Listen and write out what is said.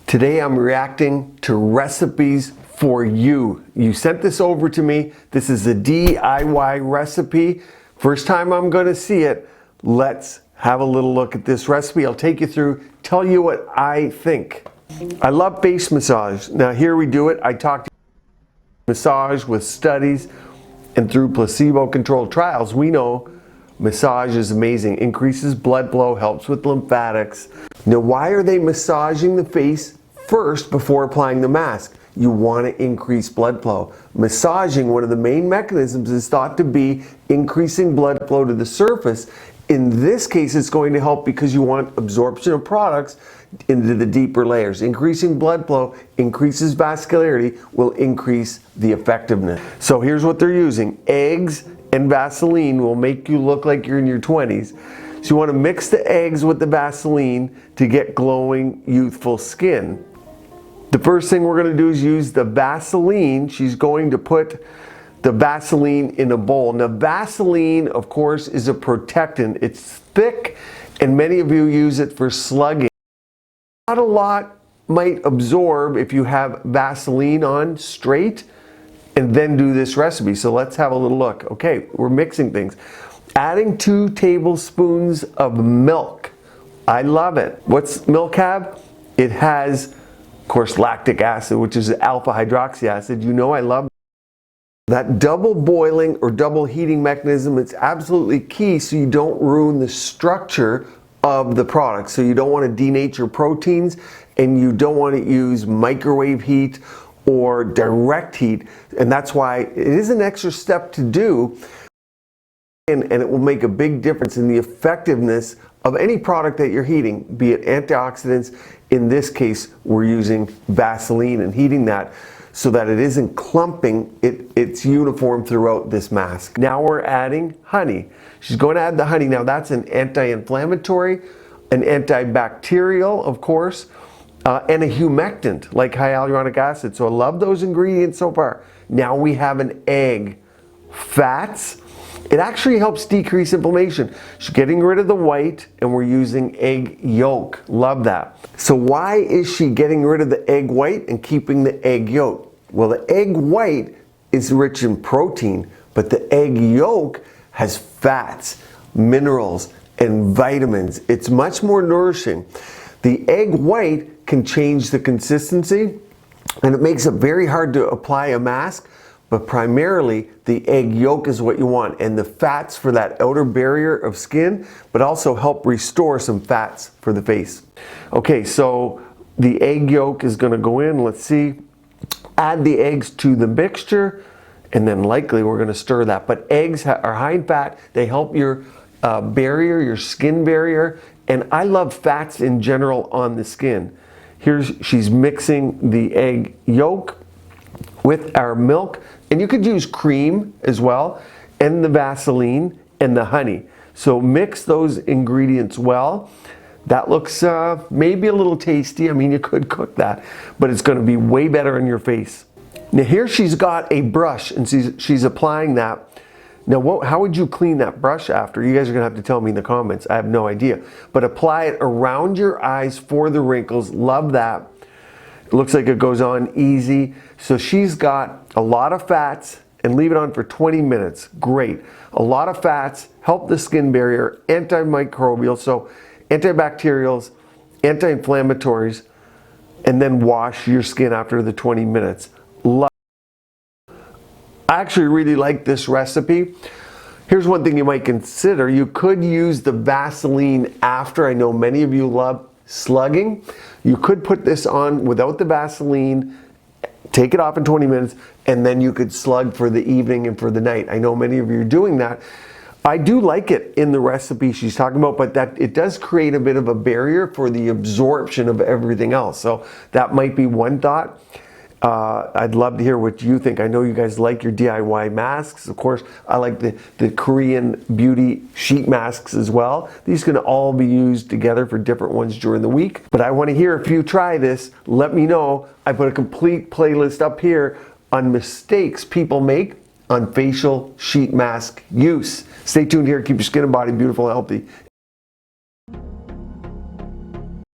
Today I'm reacting to recipes for you. You sent this over to me. This is a DIY recipe. First time I'm going to see it. Let's have a little look at this recipe. I'll take you through, tell you what I think. I love face massage. Now here we do it. I talked to massage with studies and through placebo-controlled trials. We know massage is amazing. Increases blood flow, helps with lymphatics. Now why are they massaging the face first before applying the mask? You want to increase blood flow. Massaging, one of the main mechanisms, is thought to be increasing blood flow to the surface. In this case, it's going to help because you want absorption of products into the deeper layers. Increasing blood flow increases vascularity, will increase the effectiveness. So here's what they're using. Eggs and Vaseline will make you look like you're in your 20s. So you want to mix the eggs with the Vaseline to get glowing, youthful skin. The first thing we're going to do is use the Vaseline. She's going to put the Vaseline in a bowl. Now Vaseline, of course, is a protectant. It's thick and many of you use it for slugging. Not a lot might absorb if you have Vaseline on straight and then do this recipe. So let's have a little look. Okay, we're mixing things. Adding 2 tablespoons of milk. I love it. What's milk have? It has, of course, lactic acid, which is alpha hydroxy acid. You know I love that double boiling or double heating mechanism. It's absolutely key so you don't ruin the structure of the product. So you don't want to denature proteins and you don't want to use microwave heat or direct heat. And that's why it is an extra step to do. And it will make a big difference in the effectiveness of any product that you're heating, be it antioxidants. In this case, we're using Vaseline and heating that so that it isn't clumping, it's uniform throughout this mask. Now we're adding honey. She's going to add the honey. Now that's an anti-inflammatory, an antibacterial, of course, and a humectant like hyaluronic acid. So I love those ingredients so far. Now we have an egg. Fats. It actually helps decrease inflammation. She's getting rid of the white and we're using egg yolk. Love that. So why is she getting rid of the egg white and keeping the egg yolk? Well, the egg white is rich in protein, but the egg yolk has fats, minerals, and vitamins. It's much more nourishing. The egg white can change the consistency and it makes it very hard to apply a mask. But primarily, the egg yolk is what you want, and the fats for that outer barrier of skin, but also help restore some fats for the face. Okay, so the egg yolk is going to go in. Let's see. Add the eggs to the mixture, and then likely we're going to stir that. But eggs are high in fat. They help your barrier, your skin barrier, and I love fats in general on the skin. She's mixing the egg yolk with our milk, and you could use cream as well, and the Vaseline and the honey. So mix those ingredients well. That looks maybe a little tasty. I mean, you could cook that, but it's going to be way better on your face. Now here she's got a brush and she's applying that. Now how would you clean that brush after? You guys are going to have to tell me in the comments. I have no idea. But apply it around your eyes for the wrinkles. Love that. It looks like it goes on easy. So she's got a lot of fats and leave it on for 20 minutes. Great. A lot of fats help the skin barrier, antimicrobial, so antibacterials, anti-inflammatories, and then wash your skin after the 20 minutes. I actually really like this recipe. Here's one thing you might consider. You could use the Vaseline after. I know many of you love slugging. You could put this on without the Vaseline, take it off in 20 minutes, and then you could slug for the evening and for the night. I know many of you are doing that. I do like it in the recipe she's talking about, but that it does create a bit of a barrier for the absorption of everything else. So that might be one thought. I'd love to hear what you think. I know you guys like your DIY masks. Of course, I like the Korean beauty sheet masks as well. These can all be used together for different ones during the week. But I want to hear if you try this, let me know. I put a complete playlist up here on mistakes people make on facial sheet mask use. Stay tuned here. Keep your skin and body beautiful and healthy.